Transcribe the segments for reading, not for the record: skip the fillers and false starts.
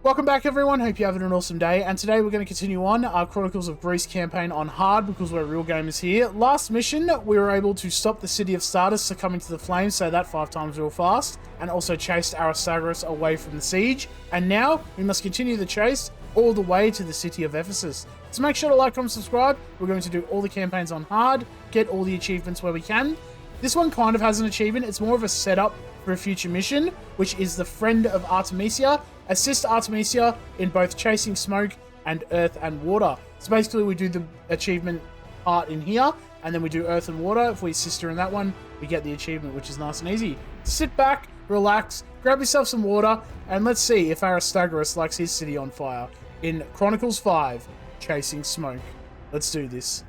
Welcome back, everyone. Hope you're having an awesome day. And today we're going to continue on our Chronicles of Greece campaign on hard because we're real gamers here. Last mission, we were able to stop the city of Sardis succumbing to the flames, say that 5 times real fast, and also chased Aristagoras away from the siege. And now we must continue the chase all the way to the city of Ephesus. So make sure to like, comment, subscribe. We're going to do all the campaigns on hard, get all the achievements where we can. This one kind of has an achievement. It's more of a setup for a future mission, which is the Friend of Artemisia. Assist Artemisia in both chasing smoke and earth and water. So basically we do the achievement part in here, and then we do earth and water. If we assist her in that one, we get the achievement, which is nice and easy. Sit back, relax, grab yourself some water, and let's see if Aristagoras likes his city on fire in Chronicles 5, Chasing Smoke. Let's do this.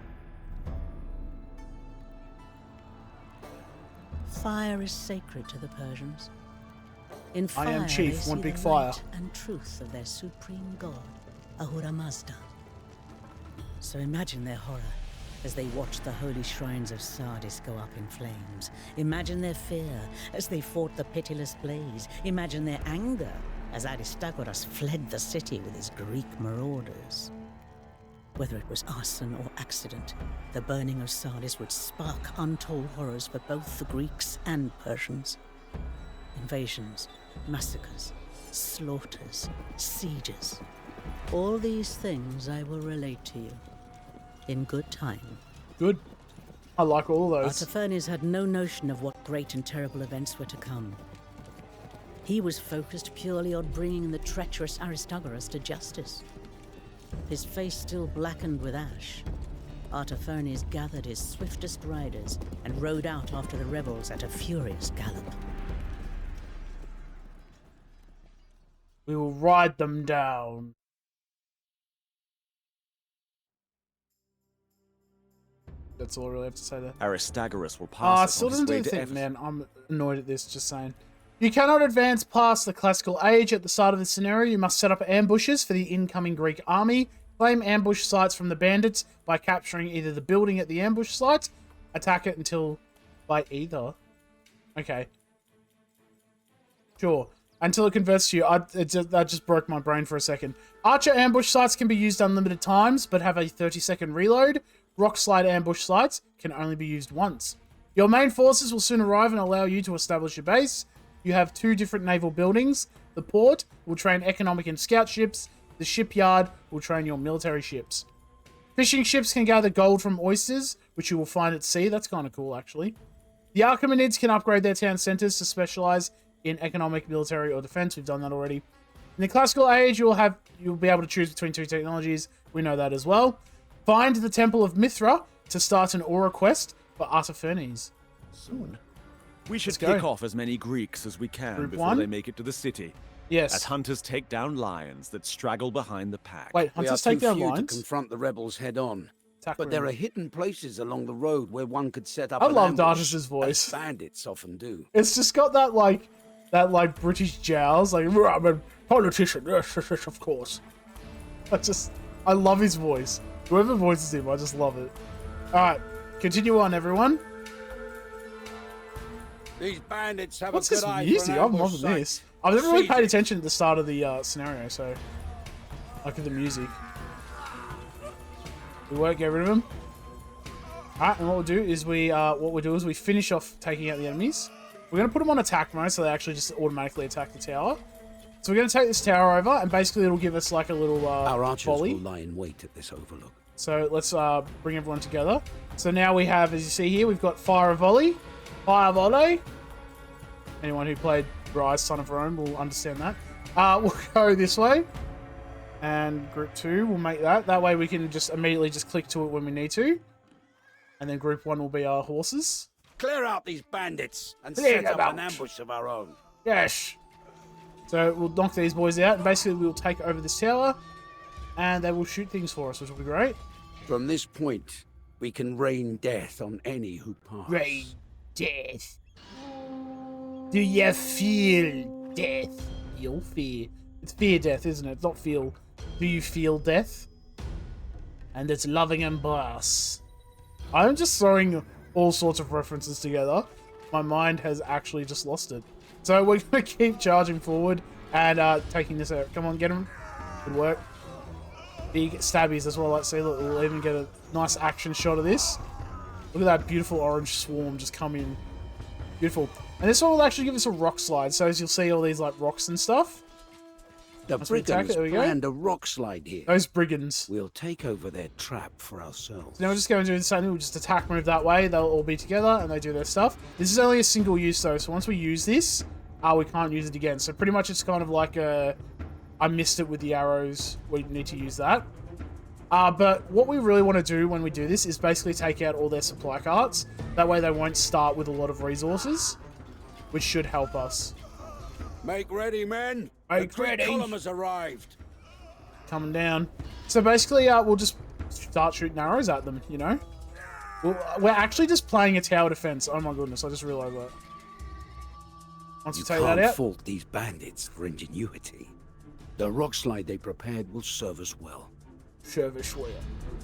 Fire is sacred to the Persians. In fire, I am chief, they one see big the fire. light and truth of their supreme god, Ahura Mazda. So imagine their horror as they watch the holy shrines of Sardis go up in flames. Imagine their fear as they fought the pitiless blaze. Imagine their anger as Aristagoras fled the city with his Greek marauders. Whether it was arson or accident, the burning of Sardis would spark untold horrors for both the Greeks and Persians. Invasions, massacres, slaughters, sieges. All these things I will relate to you in good time. Good. I like all of those. Artemisia had no notion of what great and terrible events were to come. He was focused purely on bringing the treacherous Aristagoras to justice. His face still blackened with ash, Artemisia gathered his swiftest riders and rode out after the rebels at a furious gallop. We will ride them down. That's all I really have to say there. Aristagoras will pass Still on his doesn't do way the to thing, Ephesus. man. I'm annoyed at this, just saying. You cannot advance past the classical age at the start of the scenario. You must set up ambushes for the incoming Greek army. Claim ambush sites from the bandits by capturing either the building at the ambush site, attack it until by either. Okay. Sure. Until it converts to you. That just broke my brain for a second. Archer ambush sites can be used unlimited times, but have a 30-second reload. Rock slide ambush sites can only be used once. Your main forces will soon arrive and allow you to establish your base. You have 2 different naval buildings. The port will train economic and scout ships. The shipyard will train your military ships. Fishing ships can gather gold from oysters, which you will find at sea. That's kind of cool, actually. The Archemenids can upgrade their town centers to specialize in economic, military, or defense. We've done that already. In the classical age, you'll be able to choose between 2 technologies. We know that as well. Find the Temple of Mithra to start an aura quest for Artemisia. Soon. We should Let's go. pick off as many Greeks as we can Group before 1? they make it to the city. Yes. As hunters take down lions that straggle behind the pack. Wait, We are hunters too take down few to lines? confront the rebels head on. Attack But there room. are hidden places along the road where one could set up I an love ambush, Dartis's voice. as bandits often do. It's just got that like British jowls, like I'm a politician, yes, of course. I love his voice. Whoever voices him, I just love it. Alright, continue on, everyone. These bandits have What's a this good eye music? for an I'm ambush loving site. this. I've never really paid Siege. attention at the start of the scenario, so look at the music. We won't get rid of them. Alright, and what we'll do is we finish off taking out the enemies. We're going to put them on attack mode, so they actually just automatically attack the tower. So we're going to take this tower over, and basically it'll give us like a little Our archers volley. will lie in wait at this overlook. So let's bring everyone together. So now we have, as you see here, we've got fire volley, fire volley. Anyone who played Rise, Son of Rome will understand that. We'll go this way. And group 2 will make that. That way we can just immediately just click to it when we need to. And then group 1 will be our horses. Clear out these bandits and Clear set up them an out. ambush of our own. Yes. So we'll knock these boys out. And basically we'll take over this tower. And they will shoot things for us, which will be great. From this point, we can rain death on any who pass. Rain death. Do you feel death? You'll fear. It's fear death, isn't it? It's not feel. Do you feel death? And it's loving embrace. I'm just throwing all sorts of references together. My mind has actually just lost it. So we're going to keep charging forward. And taking this out. Come on, get him. Good work. Big stabbies, that's what I like to see. Look, we'll even get a nice action shot of this. Look at that beautiful orange swarm just come in. Beautiful. And this one will actually give us a rock slide. So as you'll see all these like rocks and stuff. The brigands there we go. planned a rock slide here. Those brigands. We'll take over their trap for ourselves. So now we're just going to do the same thing. We'll just attack, move that way. They'll all be together and they do their stuff. This is only a single use though. So once we use this, we can't use it again. So pretty much it's kind of like a... I missed it with the arrows. We need to use that. But what we really want to do when we do this is basically take out all their supply carts. That way they won't start with a lot of resources, which should help us. Make ready, men. Make the ready. column has arrived. Coming down. So basically, we'll just start shooting arrows at them, you know? We're actually just playing a tower defense. Oh my goodness, I just realized that. Once we take that can't out... fault these bandits for ingenuity. The rock slide they prepared will serve us well. Service well.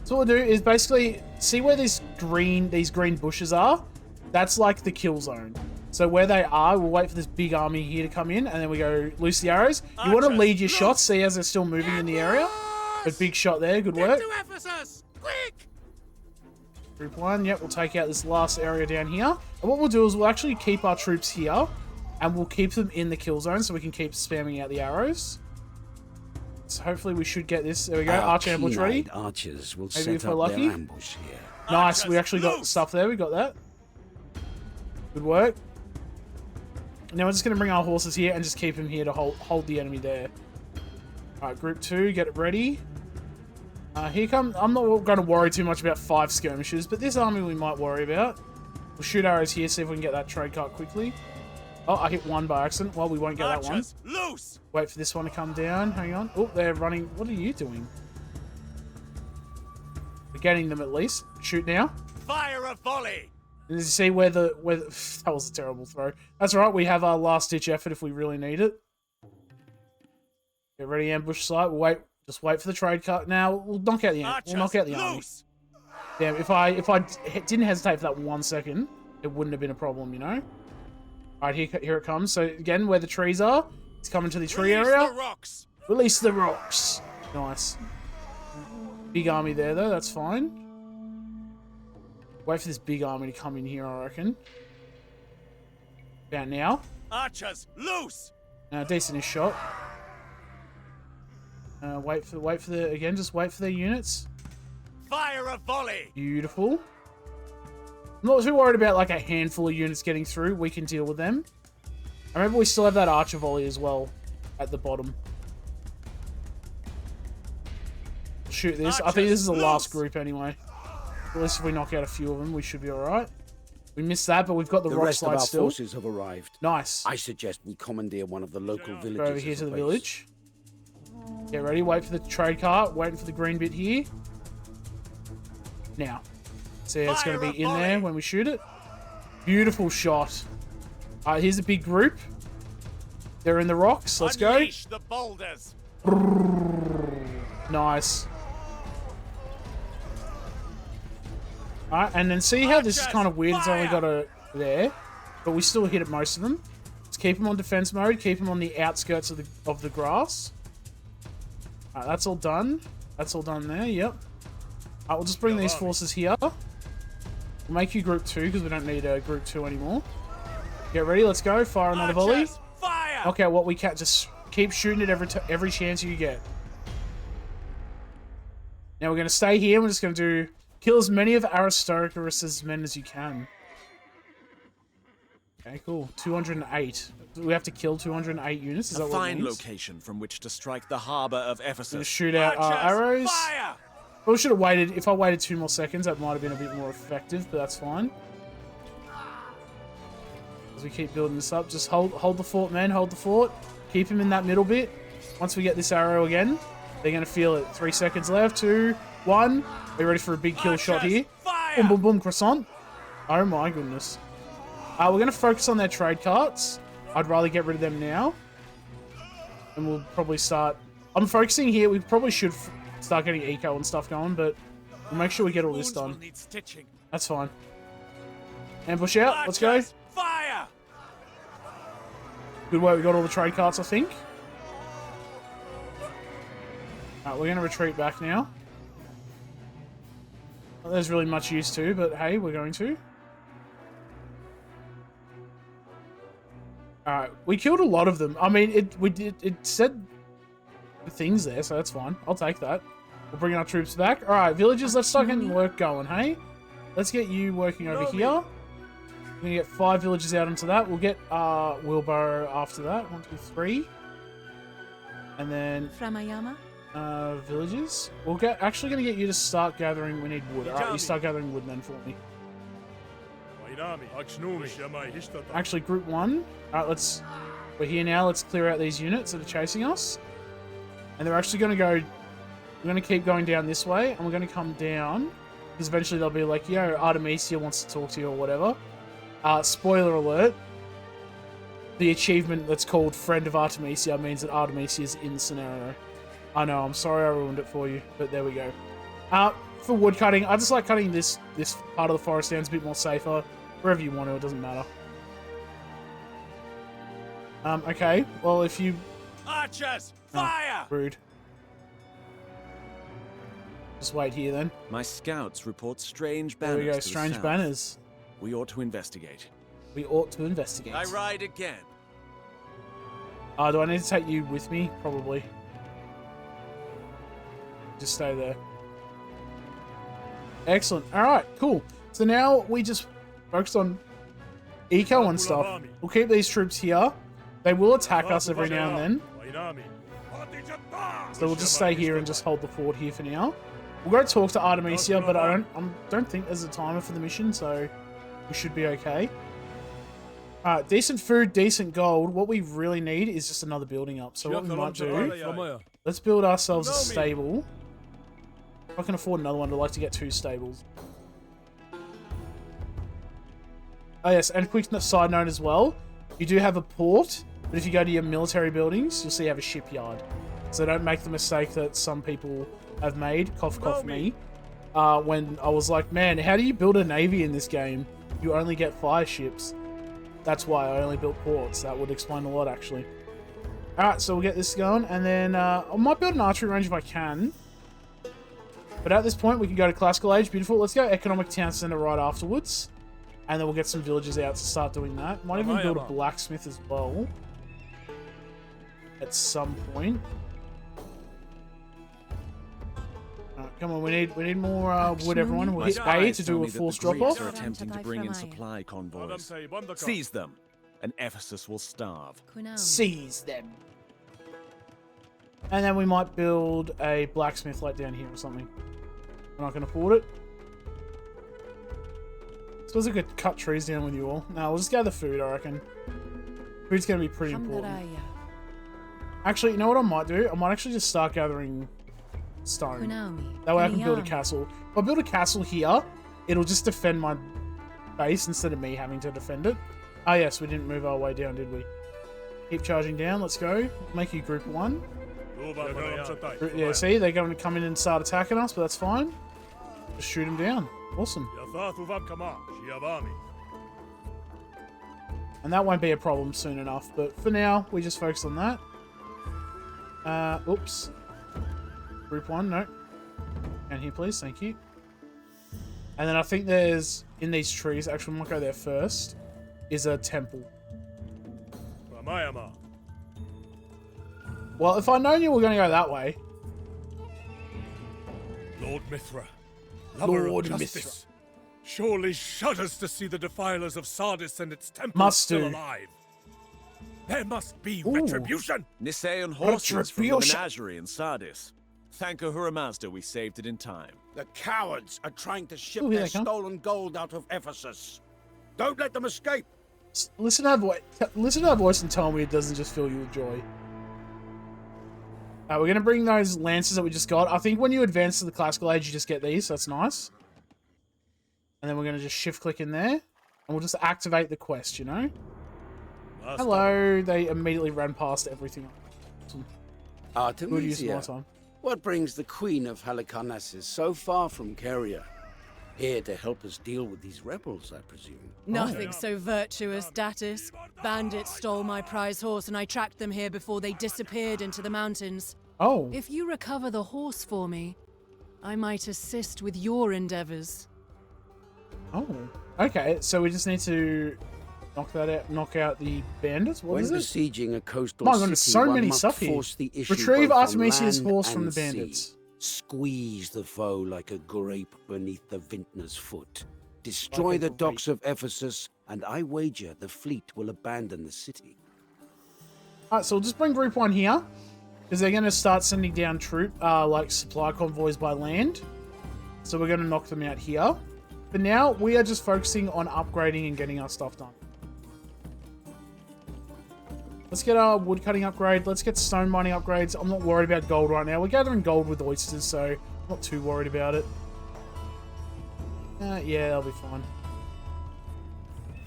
So what we'll do is basically see where these green bushes are. That's like the kill zone. So where they are, we'll wait for this big army here to come in, and then we go loose the arrows. You want to lead your shots, see as they're still moving in the area. A big shot there, good work. To Ephesus! Quick! Group 1, yep, we'll take out this last area down here. And what we'll do is we'll actually keep our troops here, and we'll keep them in the kill zone so we can keep spamming out the arrows. So hopefully we should get this. There we go, arch ambush ready. Archers will Maybe set if we're up lucky. their ambush here. Nice, we actually got stuff there, we got that. Good work. Now we're just going to bring our horses here and just keep them here to hold the enemy there. Alright, group 2, get it ready. Here come... I'm not going to worry too much about 5 skirmishers, but this army we might worry about. We'll shoot arrows here, see if we can get that trade cart quickly. Oh, I hit one by accident. Well, we won't get that one. Loose! Wait for this one to come down. Hang on. Oh, they're running. What are you doing? We're getting them at least. Shoot now. Fire a volley! Did you see where the... That was a terrible throw. That's right. We have our last-ditch effort if we really need it. Get ready, ambush site. We'll wait. Just wait for the trade cart. Now, we'll knock out the army. We'll knock out the army. Damn, if I didn't hesitate for that 1 second, it wouldn't have been a problem, you know? Alright, here it comes. So, again, where the trees are, it's coming to the tree area. The rocks. Release the rocks. Nice. Big army there, though. That's fine. Wait for this big army to come in here, I reckon. About now. Archers, loose! Decent-ish shot. Wait for the... Again, just wait for their units. Fire a volley! Beautiful. I'm not too worried about like a handful of units getting through. We can deal with them. I remember we still have that archer volley as well at the bottom. Shoot this. I think this is the last group anyway. At least if we knock out a few of them, we should be alright. We missed that, but we've got the rock rest of slide our still. forces have arrived. Nice. I suggest we commandeer one of the local villages. Go over here as to a the base. village. Get ready. Wait for the trade cart. Waiting for the green bit here. Now. See, it's going to be in there when we shoot it. Beautiful shot. Alright, here's a big group. They're in the rocks. Let's go. Unleash the boulders. Nice. Alright, and then see how this is kind of weird. It's only got a there, but we still hit it most of them. Let's keep them on defense mode. Keep them on the outskirts of the grass. Alright, that's all done. That's all done there. Yep. Alright, we'll just bring these forces here. We'll make you group 2 because we don't need a group 2 anymore. Get ready. Let's go. Fire another volley. Fire! Okay, what we can't just keep shooting it every chance you get. Now we're going to stay here. We're just going to do kill as many of Aristagoras' men as you can. Okay, cool. 208. We have to kill 208 units. Is that A what it fine means? location from which to strike the harbor of Gonna Ephesus. shoot out our arrows. Fire! Well, we should have waited. If I waited 2 more seconds, that might have been a bit more effective, but that's fine. As we keep building this up, just hold the fort, man. Hold the fort. Keep him in that middle bit. Once we get this arrow again, they're going to feel it. 3 seconds left. 2, 1. Are you ready for a big kill shot here? Fire! Boom, boom, boom, croissant. Oh my goodness. We're going to focus on their trade carts. I'd rather get rid of them now. And we'll probably start... I'm focusing here. We probably should start getting eco and stuff going, but we'll make sure we get all this done. Need stitching. That's fine. Ambush out. Let's go. Fire! Good work. We got all the trade carts, I think. Alright, we're going to retreat back now. Not there's really much use to, but hey, we're going to. Alright, we killed a lot of them. I mean, it said things there, so that's fine. I'll take that. We'll bring our troops back. Alright, villagers, let's start getting work going, hey? Let's get you working over here. We're gonna get 5 villagers out into that. We'll get wheelbarrow after that. 1, 2, 3. And then Framayama? villagers. We'll actually gonna get you to start gathering. We need wood. Alright, you start gathering wood then for me. Actually, group 1. Alright, we're here now. Let's clear out these units that are chasing us. And they're actually gonna go. We're gonna keep going down this way, and we're gonna come down because eventually they'll be like, yo, Artemisia wants to talk to you or whatever. Spoiler alert. The achievement that's called Friend of Artemisia means that Artemisia is in the scenario. I know, I'm sorry I ruined it for you, but there we go. For wood cutting, I just like cutting this part of the forest down. It's a bit more safer. Wherever you want to, it doesn't matter. Okay, well if you... Archers, fire! Rude. Just wait here then. My scouts report strange banners. There we go, to the strange south. banners. We ought to investigate. We ought to investigate. I ride again. Do I need to take you with me? Probably. Just stay there. Excellent. Alright, cool. So now we just focus on eco and stuff. We'll keep these troops here. They will attack us every now and then. So we'll just stay here and just hold the fort here for now. We'll go talk to Artemisia, but I don't think there's a timer for the mission, so we should be okay. Decent food, decent gold. What we really need is just another building up. So what we might do, let's build ourselves a stable. If I can afford another one, I'd like to get 2 stables. Oh yes, and quick side note as well, you do have a port, but if you go to your military buildings, you'll see you have a shipyard. So don't make the mistake that some people have made, cough cough me, when I was like, man, how do you build a navy in this game? You only get fire ships. That's why I only built ports. That would explain a lot, actually. Alright, so we'll get this going, and then I might build an archery range if I can. But at this point, we can go to Classical Age. Beautiful. Let's go Economic Town Center right afterwards. And then we'll get some villagers out to start doing that. Might even build a blacksmith as well. At some point. Come on, we need more wood, everyone. We'll hit A to do a force drop-off. Are attempting to bring in supply convoys. Seize them, and Ephesus will starve. Seize them. And then we might build a blacksmith like down here or something. We're not going to afford it. I suppose I could cut trees down with you all. No, we'll just gather food, I reckon. Food's going to be pretty important. Actually, you know what I might do? I might actually just start gathering stone. That way I can build a castle. If I build a castle here, it'll just defend my base instead of me having to defend it. Ah yes, we didn't move our way down, did we? Keep charging down, let's go. Make you group 1. Yeah, see, they're going to come in and start attacking us, but that's fine. Just shoot them down. Awesome. And that won't be a problem soon enough, but for now, we just focus on that. Oops. Group 1, no. Down here, please, thank you. And then I think there's, in these trees, actually we might go there first, is a temple. Well, if I'd known you were going to go that way. Lord Mithra, lover of justice, surely shudders to see the defilers of Sardis and its temple still alive. There must be retribution. Nisaean horses from the menagerie in Sardis. Thank Ahura Mazda we saved it in time. The cowards are trying to ship their stolen gold out of Ephesus. Don't let them escape. Listen to her voice and tell me it doesn't just fill you with joy. We're going to bring those lances that we just got. I think when you advance to the Classical Age, you just get these, so that's nice. And then we're going to just shift-click in there. And we'll just activate the quest, you know? Hello. They immediately ran past everything. Awesome. Good use of my time. What brings the Queen of Halicarnassus so far from Caria? Here to help us deal with these rebels, I presume. Nothing so virtuous, Datus. Bandits stole my prize horse and I tracked them here before they disappeared into the mountains. Oh. If you recover the horse for me, I might assist with your endeavors. Oh. Okay, so we just need to knock that out, knock out the bandits. What is When it? besieging a coastal My city, goodness, so one many must stuff here. force the issue Retrieve both on Artemisia's land horse from and the bandits. sea. Squeeze the foe like a grape beneath the vintner's foot. Destroy Like a the docks of Ephesus, and I wager the fleet will abandon the city. Alright, so we'll just bring Group 1 here. Because they're going to start sending down like supply convoys by land. So we're going to knock them out here. But now, we are just focusing on upgrading and getting our stuff done. Let's get our wood cutting upgrade. Let's get stone mining upgrades. I'm not worried about gold right now. We're gathering gold with oysters, so I'm not too worried about it. Yeah, that'll be fine.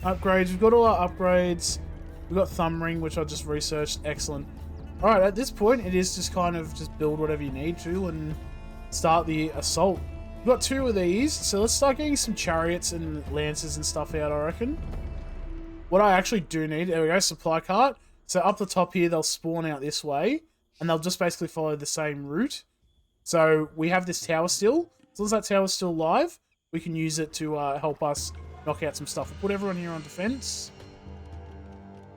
Upgrades. We've got all our upgrades. We've got thumb ring, which I just researched. Excellent. Alright, at this point, it is just kind of just build whatever you need to and start the assault. We've got 2 of these, so let's start getting some chariots and lances and stuff out, I reckon. What I actually do need, there we go, supply cart. So up the top here, they'll spawn out this way, and they'll just basically follow the same route. So we have this tower still. As long as that tower's still live, we can use it to help us knock out some stuff. We'll put everyone here on defense.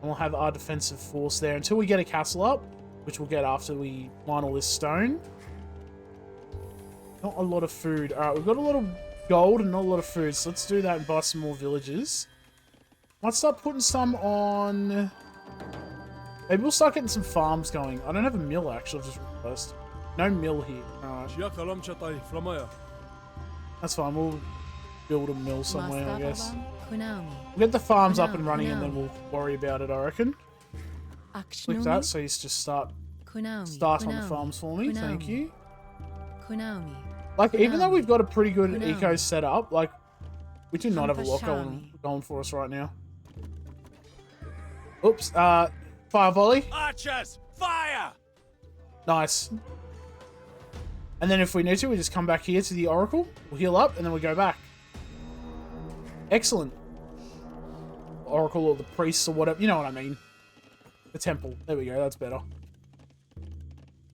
And we'll have our defensive force there until we get a castle up, which we'll get after we mine all this stone. Not a lot of food. Alright, we've got a lot of gold and not a lot of food, so let's do that and buy some more villages. Might start putting some on... Maybe we'll start getting some farms going. I don't have a mill, actually, I've just realized. No mill here. Alright. That's fine, we'll build a mill somewhere, I guess. We'll get the farms up and running and then we'll worry about it, I reckon. Click that so you just start on the farms for me, thank you. Like, even though we've got a pretty good eco set up, like, we do not have a lot going for us right now. Oops, fire volley. Archers, fire! Nice. And then if we need to, we just come back here to the oracle, we'll heal up, and then we go back. Excellent. Oracle or the priests or whatever, you know what I mean. The temple. There we go, that's better.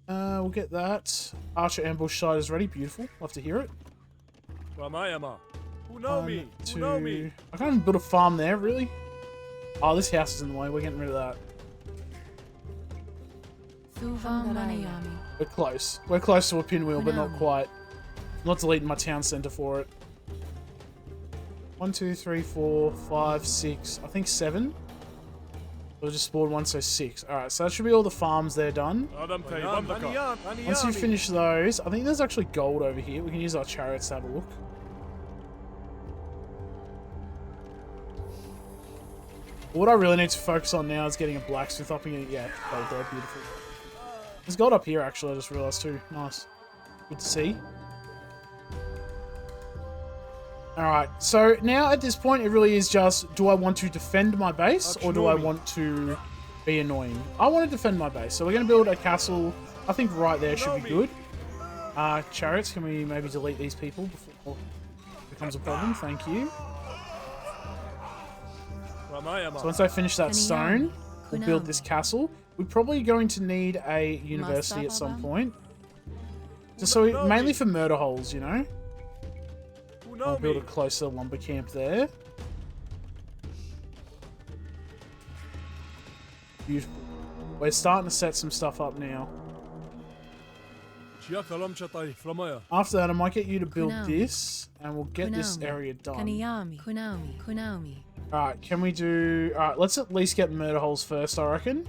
We'll get that. Archer ambush site is ready. Beautiful. Love to hear it. Who know me? Who know me? I can't even build a farm there, really. Oh, this house is in the way. We're getting rid of that. We're close. We're close to a pinwheel, but not quite. I'm not deleting my town center for it. 1, 2, 3, 4, 5, 6. I think 7. We'll just spawn 1, so 6. Alright, so that should be all the farms there done. Once you finish those, I think there's actually gold over here. We can use our chariots to have a look. What I really need to focus on now is getting a blacksmith up and getting, yeah, gold there, beautiful. There's gold up here actually, I just realised too. Nice. Good to see. Alright, so now at this point it really is just, do I want to defend my base or do I want to be annoying? I want to defend my base, so we're going to build a castle, I think right there should be good. Chariots, can we maybe delete these people before it becomes a problem? Thank you. So once I finish that stone, we'll build this castle. We're probably going to need a university at some point. Just so, mainly for murder holes, you know? I'll build a closer lumber camp there. Beautiful. We're starting to set some stuff up now. After that, I might get you to build this, and we'll get this area done. Alright, can we do... Alright, let's at least get murder holes first, I reckon.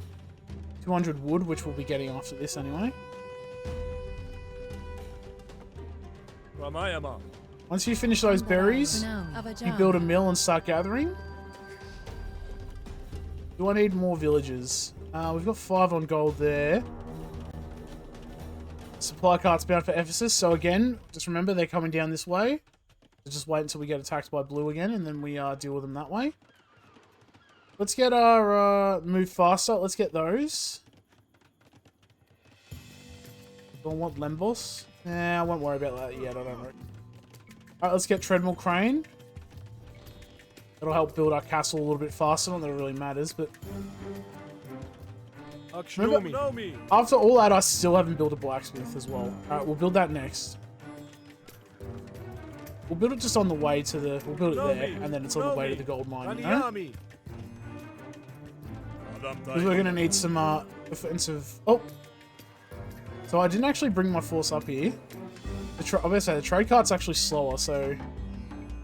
200 wood, which we'll be getting after this anyway. Once you finish those berries, you build a mill and start gathering. Do I need more villages? We've got 5 on gold there. Supply cart's bound for Ephesus, so again, just remember they're coming down this way. So just wait until we get attacked by blue again, and then we deal with them that way. Let's get our move faster. Let's get those. Do I want Lembos? Nah, I won't worry about that yet, I don't know. Alright, let's get Treadmill Crane. That'll help build our castle a little bit faster. Not that it really matters, but... Remember, after all that, I still haven't built a blacksmith as well. Alright, we'll build that next. We'll build it just on the way to the... We'll build it there, and then it's on the way to the gold mine, you know? Because we're going to need some offensive... Oh! So I didn't actually bring my force up here. I'm going to say, the trade cart's actually slower, so...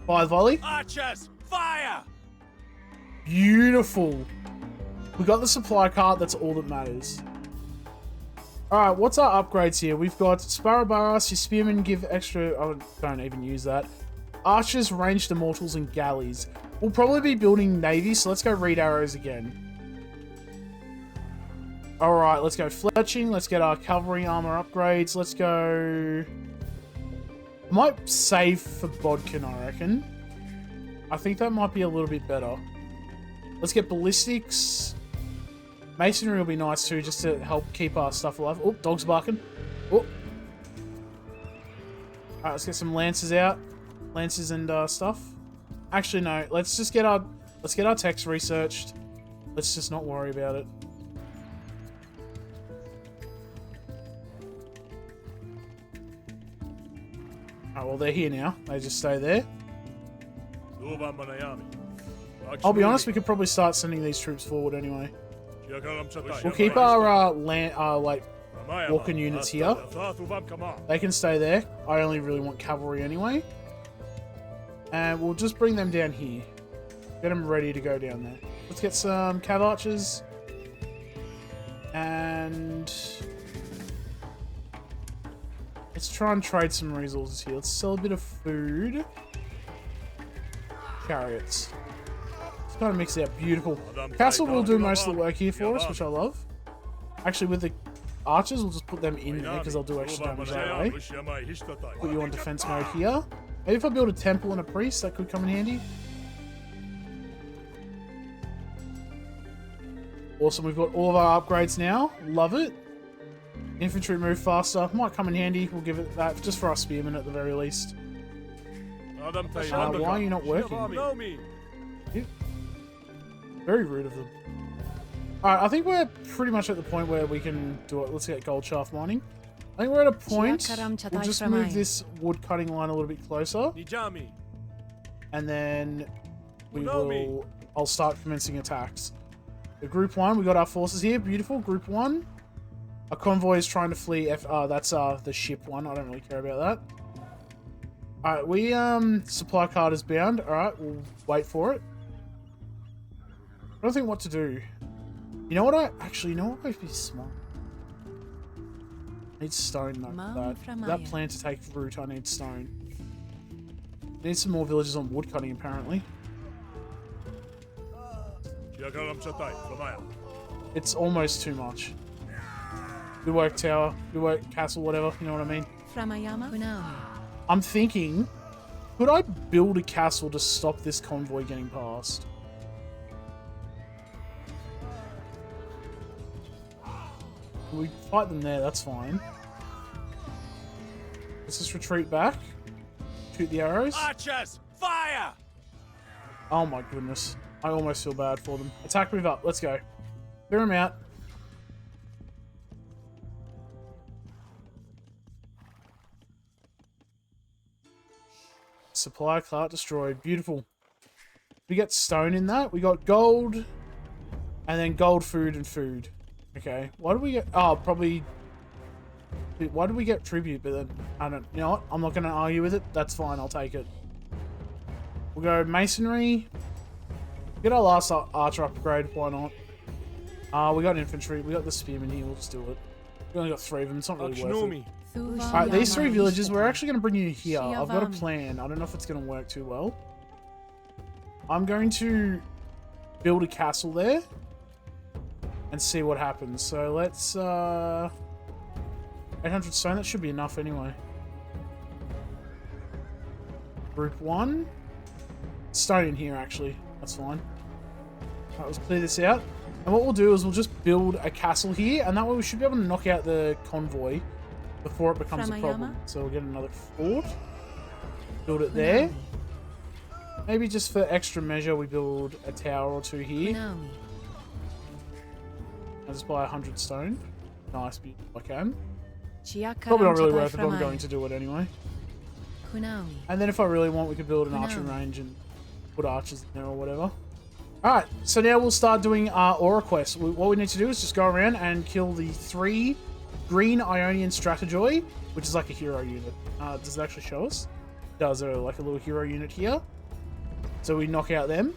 Fire volley. Archers, fire! Beautiful. We got the supply cart, that's all that matters. Alright, what's our upgrades here? We've got Sparabaras, your spearmen give extra... I don't even use that. Archers, ranged immortals, and galleys. We'll probably be building navy, so let's go read arrows again. Alright, let's go fletching. Let's get our cavalry armor upgrades. Let's go... I might save for Bodkin, I reckon. I think that might be a little bit better. Let's get ballistics. Masonry will be nice too, just to help keep our stuff alive. Oh, dog's barking. Oh. Alright, let's get some lances out. Lances and stuff. Actually, no. Let's get our text researched. Let's just not worry about it. Alright, well, they're here now. They just stay there. I'll be honest, we could probably start sending these troops forward anyway. We'll keep our like walking units here. They can stay there. I only really want cavalry anyway. And we'll just bring them down here. Get them ready to go down there. Let's get some cav archers. And let's try and trade some resources here. Let's sell a bit of food. Chariots. Let's kind of mix it up. Beautiful. Castle will do most of the work here for us, which I love. Actually, with the archers, we'll just put them in there because they'll do extra damage that way. Put you on defense mode here. Maybe if I build a temple and a priest, that could come in handy. Awesome, we've got all of our upgrades now. Love it. Infantry move faster. Might come in handy. We'll give it that just for our spearmen at the very least. Why are you not working? Very rude of them. Alright, I think we're pretty much at the point where we can do it. Let's get gold shaft mining. I think we're at a point. We'll just move this wood cutting line a little bit closer. And then we will... I'll start commencing attacks. The group 1, we got our forces here. Beautiful. Group 1. A convoy is trying to flee. That's the ship one. I don't really care about that. Alright, we supply cart is bound. Alright, we'll wait for it. I don't think what to do. You know what might be smart? I need stone though for that. That plan to take root, I need stone. I need some more villages on wood cutting apparently. It's almost too much. Good work, tower. Good work, castle, whatever. You know what I mean? I'm thinking, could I build a castle to stop this convoy getting past? We fight them there, that's fine. Let's just retreat back. Shoot the arrows. Archers, fire! Oh my goodness. I almost feel bad for them. Attack move up, let's go. Clear them out. Supply cart destroyed. Beautiful. We get stone in that. We got gold. And then gold, food, and food. Okay. Why do we get... Oh, probably... Why did we get tribute? But then... I don't... You know what? I'm not going to argue with it. That's fine. I'll take it. We'll go masonry. Get our last archer upgrade. Why not? We got infantry. We got the spearmen here. We'll just do it. We only got 3 of them. It's not really worth it. Alright, these 3 villages, we're actually going to bring you here. I've got a plan. I don't know if it's going to work too well. I'm going to build a castle there and see what happens. So let's 800 stone, that should be enough anyway. Group 1. Stone in here actually, that's fine. Alright, let's clear this out. And what we'll do is we'll just build a castle here, and that way we should be able to knock out the convoy before it becomes a problem. So we'll get another fort. Build it there. Maybe just for extra measure we build a tower or 2 here. I'll just buy 100 stone. Nice, if I can. Chiaka Probably not really worth it, but I'm Ramchatai going to do it anyway. Kunaumi. And then if I really want, we could build an No. archery range and put archers in there or whatever. Alright, so now we'll start doing our aura quests. What we need to do is just go around and kill the 3 green Ionian Strategoi, which is like a hero unit. Does it actually show us? It does, like a little hero unit here. So we knock out them. And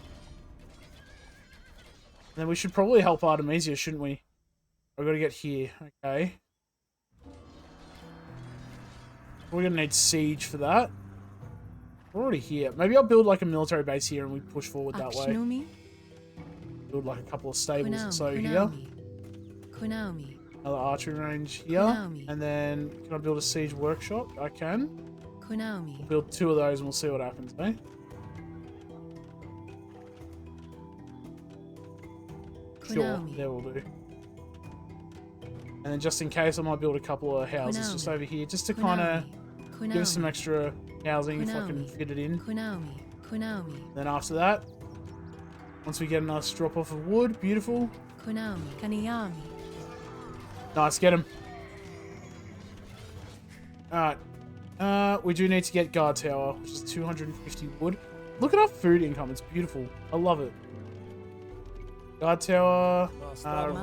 then we should probably help Artemisia, shouldn't we? We've got to get here. Okay. We're going to need siege for that. We're already here. Maybe I'll build like a military base here and we push forward that way. Akshnumi. Build like a couple of stables and so Kunaumi. here. Kunaumi. Another archery range here. Kunaumi. And then can I build a siege workshop? I can. Kunaumi. Build 2 of those and we'll see what happens, eh? Sure, Kunaumi. there will do. And then just in case, I might build a couple of houses Kunaumi. just over here, just to kind of Kunaumi. give us some extra housing if I can Kunaumi. fit it in. Kunaumi. Kunaumi. Then after that, once we get a nice drop off of wood, beautiful. Kunaumi. Kaniyami. Nice, get him. Alright. We do need to get guard tower, which is 250 wood. Look at our food income, it's beautiful. I love it. Guard tower,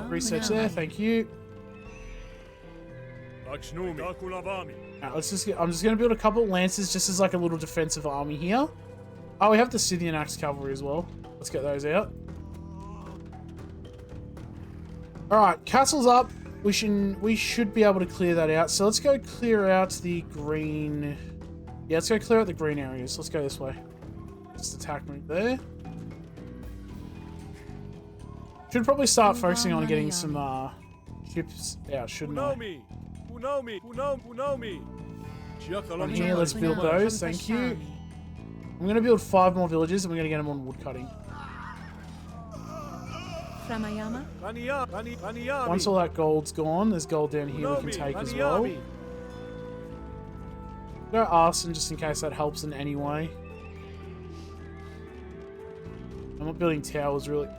research there, thank you. Alright, let's just get, I'm just gonna build a couple of lances just as like a little defensive army here. Oh, we have the Scythian Axe Cavalry as well. Let's get those out. Alright, castle's up. We should be able to clear that out. So let's go clear out the green. Yeah, let's go clear out the green areas. Let's go this way. Just attack move there. Should probably start focusing on getting some ships out, shouldn't I? On here, let's build those. Thank you. I'm going to build 5 more villages and we're going to get them on wood cutting. Framayama. Once all that gold's gone, there's gold down here we can take as well. Go arson just in case that helps in any way. I'm not building towers really.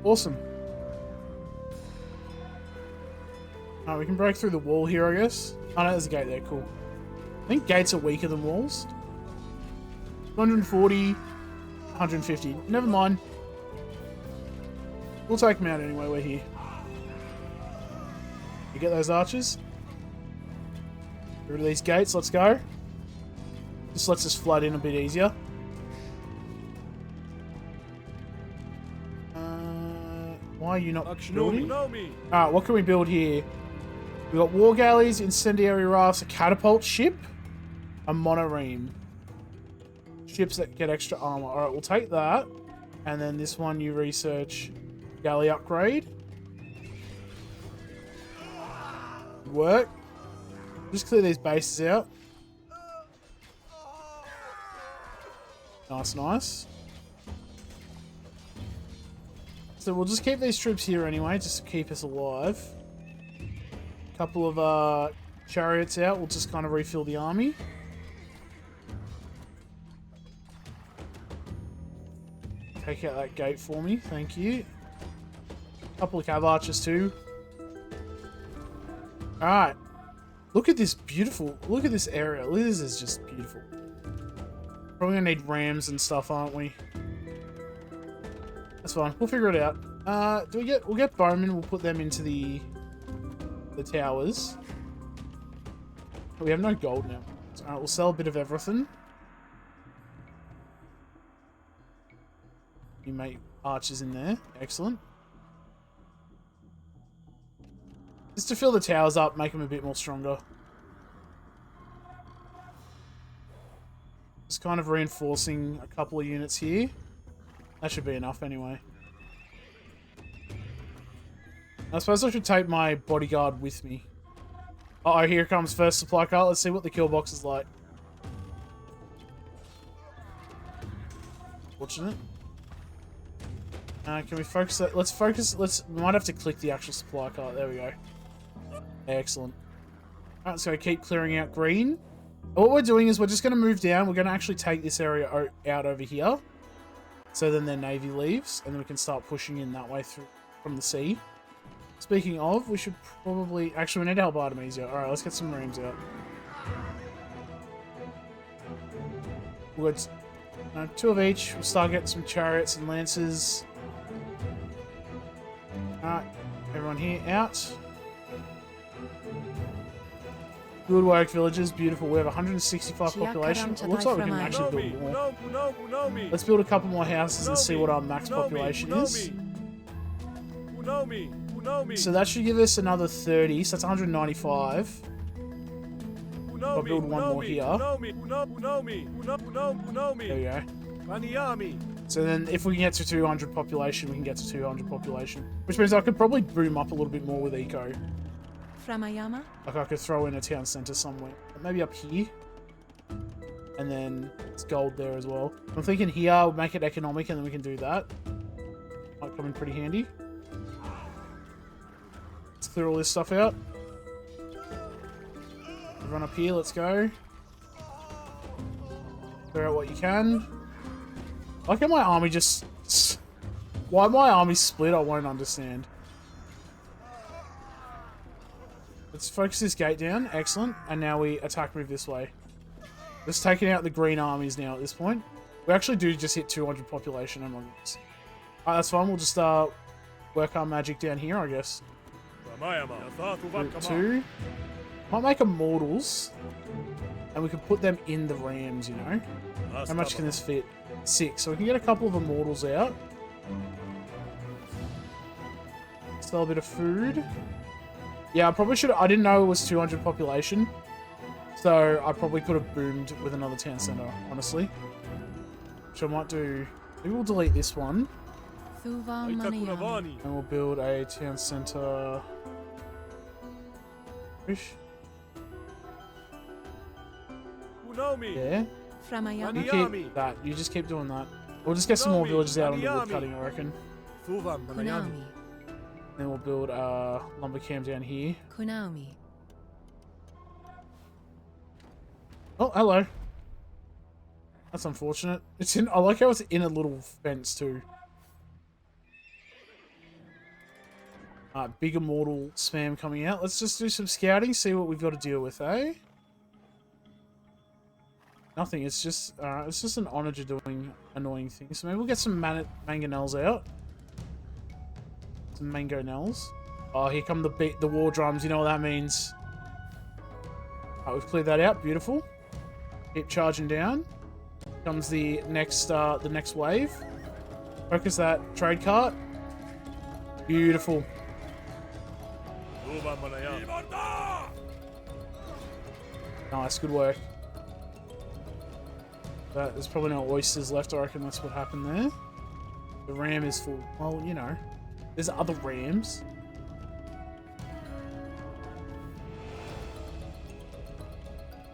Awesome. Alright, we can break through the wall here, I guess. Oh no, there's a gate there, cool. I think gates are weaker than walls. 140, 150. Never mind. We'll take them out anyway, we're here. You get those archers? Get rid of these gates, let's go. This lets us flood in a bit easier. Why are you not building? Alright, what can we build here? We've got war galleys, incendiary rafts, a catapult ship, a monoreeme. Ships that get extra armor. Alright, we'll take that. And then this one you research galley upgrade. Good work. Just clear these bases out. Nice, nice. So we'll just keep these troops here anyway, just to keep us alive. Couple of chariots out, we'll just kind of refill the army. Take out that gate for me, thank you. Couple of cav archers too. Alright. Look at this beautiful, look at this area. This is just beautiful. Probably gonna need rams and stuff, aren't we? That's fine, we'll figure it out. We'll get bowmen, we'll put them into the towers. But we have no gold now. So, alright, we'll sell a bit of everything. You make archers in there. Excellent. Just to fill the towers up, make them a bit more stronger. Just kind of reinforcing a couple of units here. That should be enough anyway. I suppose I should take my bodyguard with me. Uh oh, here comes first supply cart. Let's see what the kill box is like. Fortunate. Can we focus that? Let's focus. We might have to click the actual supply cart. There we go. Excellent. Alright, so keep clearing out green. What we're doing is we're just going to move down. We're going to actually take this area out over here. So then their navy leaves, and then we can start pushing in that way through from the sea. Speaking of, we should probably... Actually, we need to help Artemisia. Alright, let's get some Marines out. We'll get 2 of each. We'll start getting some chariots and lances. Alright, everyone here out. Good work, villagers. Beautiful. We have 165 population. It looks like we can actually build more. Let's build a couple more houses and see what our max population is. So that should give us another 30, so that's 195. I'll build one more here. There we go. So then if we can get to 200 population, we can get to 200 population. Which means I could probably boom up a little bit more with eco. Framayama? Like I could throw in a town centre somewhere. Maybe up here. And then it's gold there as well. I'm thinking here, I'll make it economic and then we can do that. Might come in pretty handy. Let's clear all this stuff out. Everyone up here, let's go. Clear out what you can. I like how my army just... Why my army split, I won't understand. Let's focus this gate down. Excellent. And now we attack move this way. Just taking out the green armies now at this point. We actually do just hit 200 population. Oh my goodness. Alright, that's fine. We'll just work our magic down here, I guess. Group 2. Might make immortals. And we can put them in the rams, you know. How much can this fit? 6. So we can get a couple of immortals out. Sell a bit of food. Yeah, I probably should. I didn't know it was 200 population. So I probably could have boomed with another town center, honestly. Which I might do. Maybe we'll delete this one. And we'll build a town center. Yeah. You keep that. You just keep doing that. We'll just get some more villages out on the wood cutting, I reckon. Then we'll build a lumber camp down here. Kunaomi. Oh, hello. That's unfortunate. It's in. I like how it's in a little fence too. Big immortal spam coming out. Let's just do some scouting, see what we've got to deal with, eh? Nothing. It's just an honor to doing annoying things. So maybe we'll get some mangonels out. Some mangonels. Oh, here come the war drums. You know what that means. Alright, we've cleared that out. Beautiful. Keep charging down. Comes the next wave. Focus that trade cart. Beautiful. Nice, good work. There's probably no oysters left. I reckon that's what happened there. The ram is full. Well, you know, there's other rams.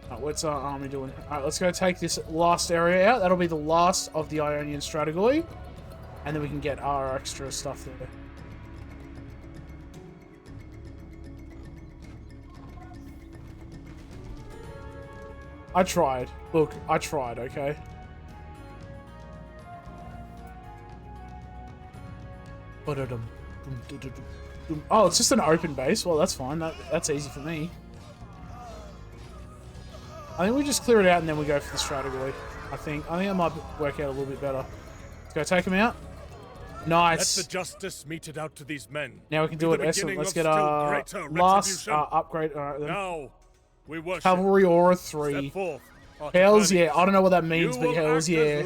Alright, what's our army doing? Alright, let's go take this last area out. That'll be the last of the Ionian Stratigroi. And then we can get our extra stuff there. I tried. Look, I tried, okay? Oh, it's just an open base. Well, that's fine. That's easy for me. I think we just clear it out and then we go for the Stratigroi. I think that might work out a little bit better. Let's go take them out. Nice. Let the justice meted out to these men. Now we can do it. Excellent. Let's get our last upgrade. Alright then. Now, we worship. Cavalry Aura 3. Hells yeah. I don't know what that means, but hells yeah.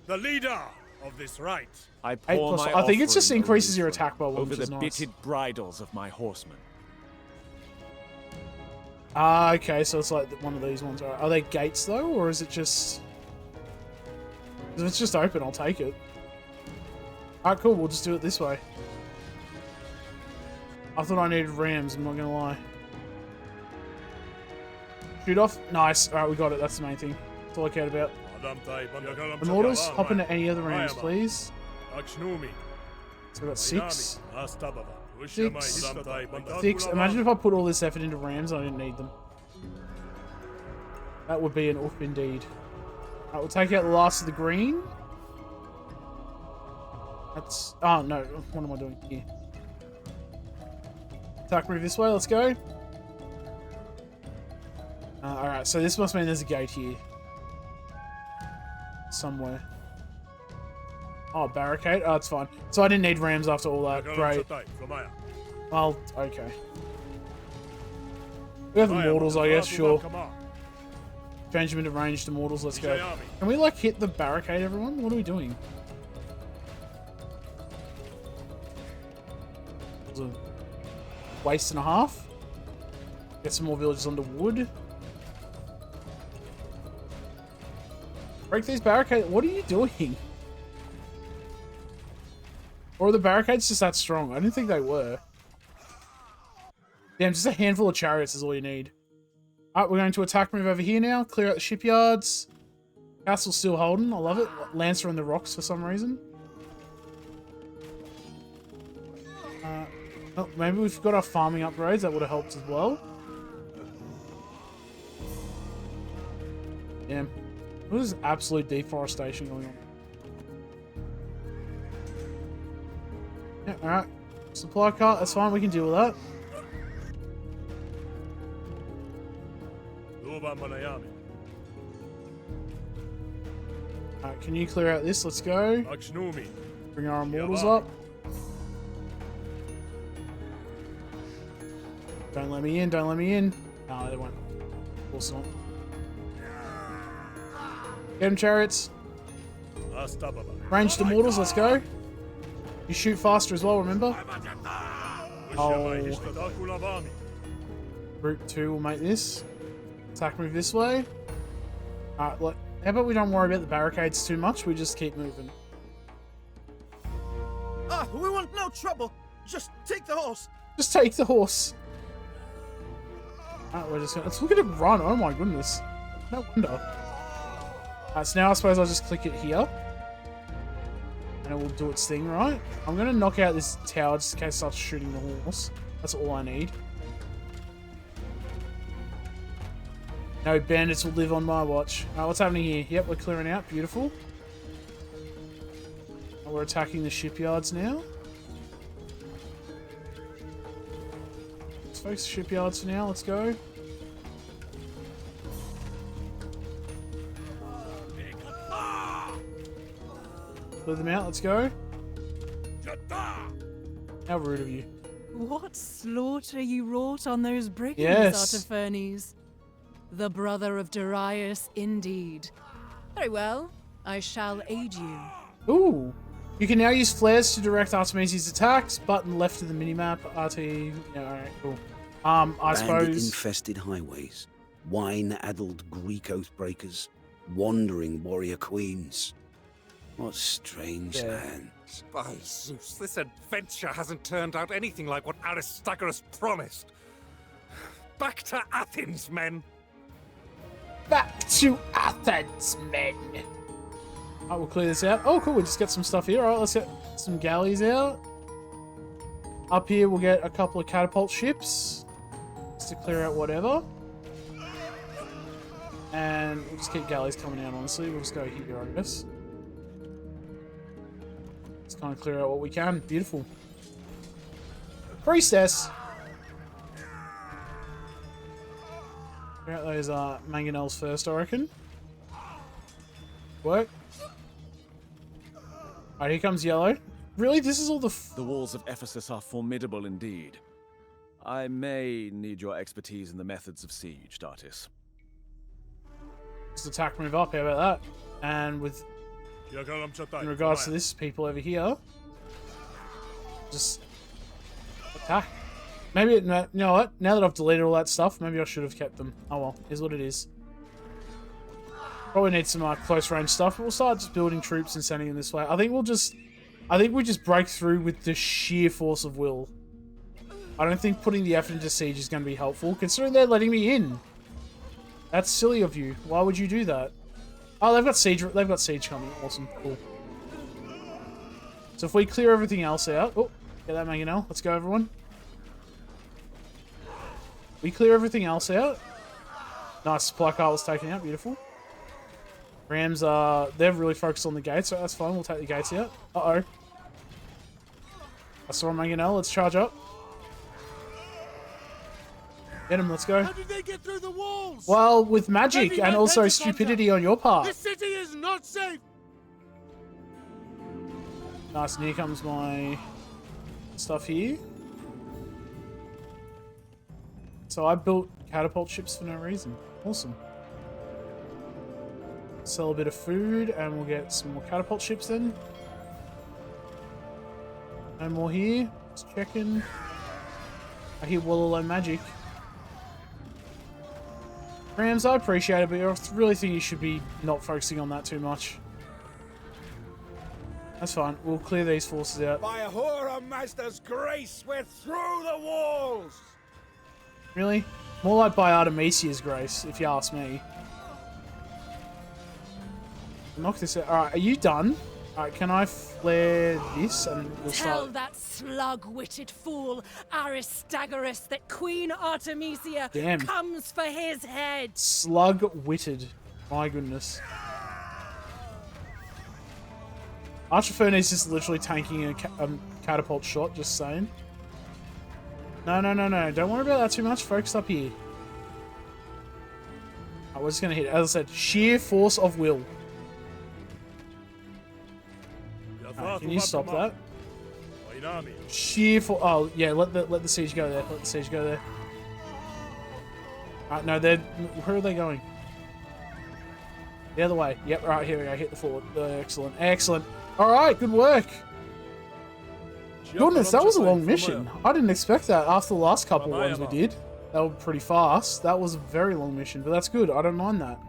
The leader of this right. I pour my I think it just increases your attack by 1, over which is the nice. bitted bridles of my horsemen. Ah, okay, so it's like one of these ones. Are they gates though, or is it just? If it's just open, I'll take it. Alright, cool. We'll just do it this way. I thought I needed rams. I'm not gonna lie. Shoot off. Nice. Alright, we got it. That's the main thing. That's all I cared about. Immortals, hop into any other rams, please. So we got 6. 6. Imagine if I put all this effort into rams and I didn't need them. That would be an oof indeed. Alright, we'll take out the last of the green. That's... Oh, no. What am I doing here? Attack move this way, let's go. Alright, so this must mean there's a gate here. Somewhere. Oh, barricade? Oh, it's fine. So I didn't need rams after all that. Great. Well, okay. We have the mortals, I guess, sure. Change them into ranged immortals, let's go. Can we, like, hit the barricade, everyone? What are we doing? It was a waste and a half. Get some more villages onto wood. Break these barricades. What are you doing? Or are the barricades just that strong? I didn't think they were. Damn, just a handful of chariots is all you need. Alright, we're going to attack move over here now. Clear out the shipyards. Castle's still holding. I love it. Lancer in the rocks for some reason. Oh, maybe we've got our farming upgrades. That would have helped as well. Damn. What is absolute deforestation going on? Yeah, alright. Supply cart, that's fine, we can deal with that. Alright, can you clear out this? Let's go. Bring our immortals up. Don't let me in, don't let me in. No, they won't. Of course not. Get them, chariots. Ranged immortals, let's go. You shoot faster as well, remember? Oh. Group 2 will make this. Attack move this way. Alright, look. How about we don't worry about the barricades too much, we just keep moving. We want no trouble. Just take the horse. Just take the horse. Alright, we're just gonna... Let's look at it run. Oh my goodness. No wonder. Alright, so now I suppose I'll just click it here. And it will do its thing, right? I'm gonna knock out this tower just in case it starts shooting the horse. That's all I need. No bandits will live on my watch. Alright, what's happening here? Yep, we're clearing out. Beautiful. And we're attacking the shipyards now. Let's focus the shipyards for now. Let's go. Clear them out. Let's go. How rude of you. What slaughter you wrought on those brigands, Yes. Artemisia. The brother of Darius, indeed. Very well. I shall aid you. Ooh. You can now use flares to direct Artemisia's attacks. Button left of the minimap. RT. Yeah, alright, cool. I suppose. Bandit-infested highways, wine-addled Greek oathbreakers, wandering warrior queens. What strange lands. By Zeus, this adventure hasn't turned out anything like what Aristagoras promised. Back to Athens, men! Back to Athens, men! Alright, we'll clear this out. Oh, cool, we just got some stuff here. Alright, let's get some galleys out. Up here, we'll get a couple of catapult ships. Just to clear out whatever. And we'll just keep galleys coming out, honestly. We'll just go here, I guess. Just kind of clear out what we can. Beautiful. Priestess! Clear out those mangonels first, I reckon. Work. Alright, here comes yellow. Really? This is all the walls of Ephesus are formidable indeed. I may need your expertise in the methods of siege, Sardis. Just attack move up, how about that? And with... in regards to this people over here... just... attack. Maybe, you know what? Now that I've deleted all that stuff, maybe I should have kept them. Oh well, here's what it is. Probably need some close range stuff, but we'll start just building troops and sending them this way. I think we just break through with the sheer force of will. I don't think putting the effort into siege is going to be helpful, considering they're letting me in. That's silly of you. Why would you do that? Oh, they've got siege coming. Awesome. Cool. So if we clear everything else out... Oh, get that mangonel. Let's go, everyone. We clear everything else out. Nice. Supply cart was taken out. Beautiful. Rams, they're really focused on the gates, so that's fine. We'll take the gates out. Uh-oh. I saw a mangonel. Let's charge up. Get him, let's go. How did they get through the walls? Well, with magic Heavy and men also heads of stupidity hunter. on your part. The city is not safe. Nice, and here comes my stuff here. So I built catapult ships for no reason. Awesome. Sell a bit of food and we'll get some more catapult ships then. No more here. Just checking. I hear Wallow magic. Rams, I appreciate it, but I really think you should be not focusing on that too much. That's fine. We'll clear these forces out. By Ahura Mazda's grace, we're through the walls. Really? More like by Artemisia's grace, if you ask me. Knock this out. Alright, are you done? Alright, can I flare this and we'll Tell start... that slug-witted fool, Aristagoras, that Queen Artemisia Damn. comes for his head. Slug-witted. My goodness. Archiferne is just literally tanking a catapult shot, just saying. No. Don't worry about that too much. Focus up here. We're just going to hit, as I said, sheer force of will. Right, can you stop that? Sheer force. Oh, yeah, let the siege go there. Let the siege go there. Alright, no, where are they going? The other way. Yep, right, here we go. Hit the forward. Excellent. Excellent. Alright, good work. Goodness, that was a long mission. I didn't expect that after the last couple ones we did. They were pretty fast. That was a very long mission, but that's good. I don't mind that.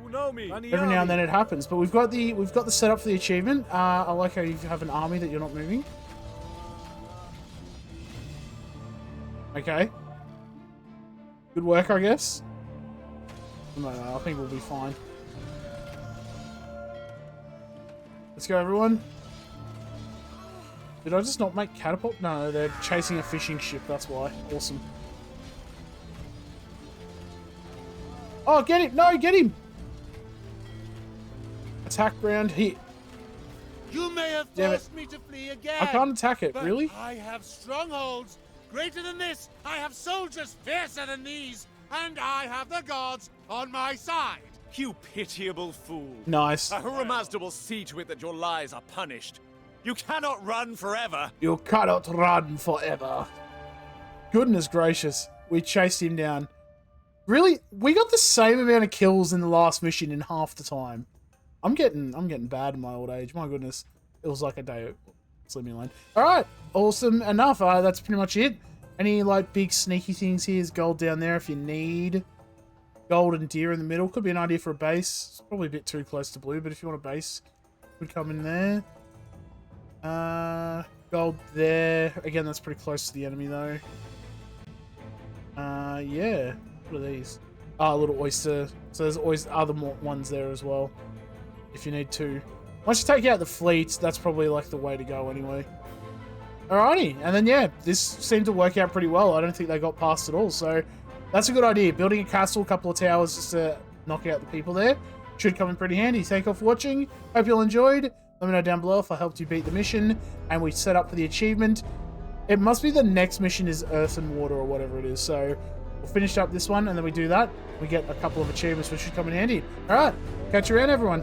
Every now and then it happens, but we've got the setup for the achievement. I like how you have an army that you're not moving. Okay. Good work, I guess. No, I think we'll be fine. Let's go, everyone. Did I just not make catapult? No, they're chasing a fishing ship, that's why. Awesome. Oh, get him! No, get him! Attack round hit. You may have forced me to flee again. I can't attack it, but really? I have strongholds greater than this. I have soldiers fiercer than these. And I have the gods on my side. You pitiable fool. Nice. Ahura Mazda will see to it that your lies are punished. You cannot run forever. You cannot run forever. Goodness gracious. We chased him down. Really? We got the same amount of kills in the last mission in half the time. I'm getting bad in my old age. My goodness. It was like a day. Just leave me alone. Alright. Awesome enough. That's pretty much it. Any like big sneaky things here is gold down there if you need. Gold and deer in the middle. Could be an idea for a base. It's probably a bit too close to blue, but if you want a base, would come in there. Gold there. Again, that's pretty close to the enemy though. Yeah. What are these? Ah, a little oyster. So there's always other ones there as well. If you need to. Once you take out the fleet, that's probably like the way to go anyway. Alrighty, and then yeah, this seemed to work out pretty well. I don't think they got past at all, so that's a good idea. Building a castle, a couple of towers just to knock out the people there should come in pretty handy. Thank you all for watching. Hope you all enjoyed. Let me know down below if I helped you beat the mission and we set up for the achievement. It must be the next mission is Earth and Water or whatever it is, so we'll finish up this one and then we do that. We get a couple of achievements which should come in handy. Alright, catch you around everyone.